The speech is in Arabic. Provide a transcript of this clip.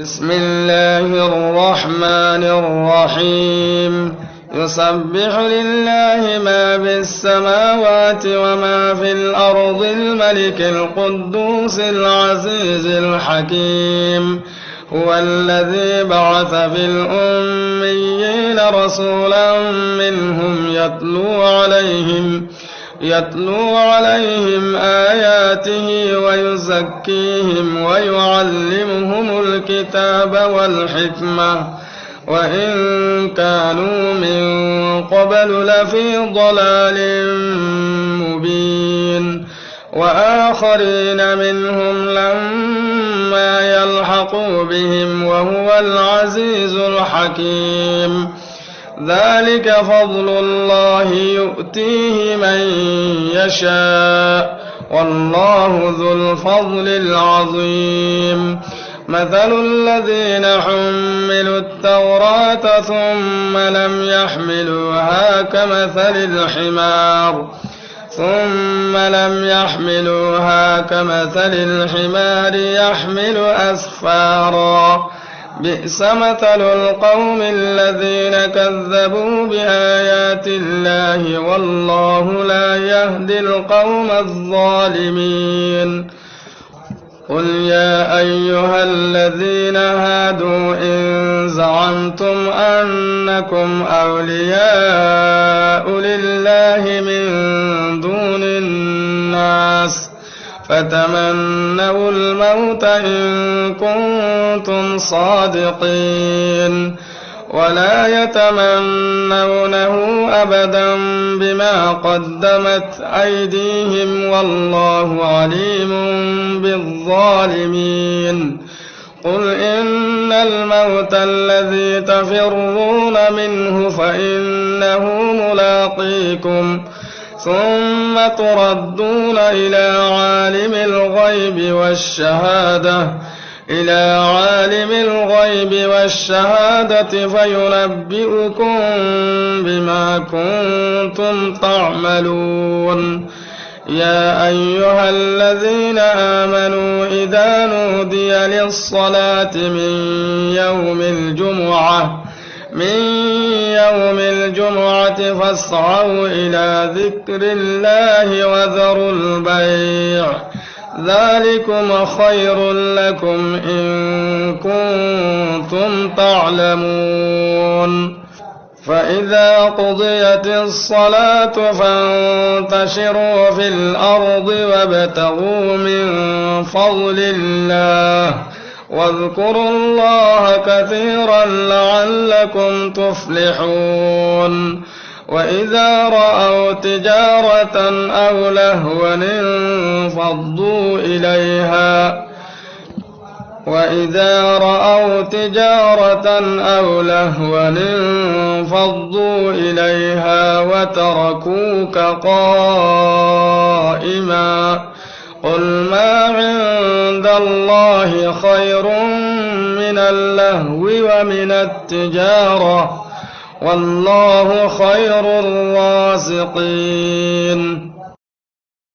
بسم الله الرحمن الرحيم يسبح لله ما في السماوات وما في الأرض الملك القدوس العزيز الحكيم هو الذي بعث في الأميين رسولا منهم يتلو عليهم آياته ويزكيهم ويعلمهم الكتاب والحكمة وإن كانوا من قبل لفي ضلال مبين وآخرين منهم لما يلحقوا بهم وهو العزيز الحكيم ذلك فضل الله يؤتيه من يشاء والله ذو الفضل العظيم مثل الذين حملوا التوراة ثم لم يحملوها كمثل الحمار يحمل أسفارا بئس مثل القوم الذين كذبوا بآيات الله والله لا يهدي القوم الظالمين قل يا أيها الذين هادوا إن زعمتم أنكم أولياء لله من دون الناس فتمنوا الموت إن كنتم صادقين ولا يتمنونه أبدا بما قدمت أيديهم والله عليم بالظالمين قل إن الموت الذي تفرون منه فإنه ملاقيكم ثم تردون إلى عالم الغيب والشهادة فينبئكم بما كنتم تعملون يا أيها الذين آمنوا إذا نودي للصلاة من يوم الجمعة فاسعوا إلى ذكر الله وذروا البيع ذلكم خير لكم إن كنتم تعلمون فإذا قضيت الصلاة فانتشروا في الأرض وابتغوا من فضل الله واذكروا الله كثيرا لعلكم تفلحون وإذا رأوا تجارة أو لهوا انفضوا إليها وتركوك قائما قل ما عند الله خير من اللهو ومن التجارة والله خير الرازقين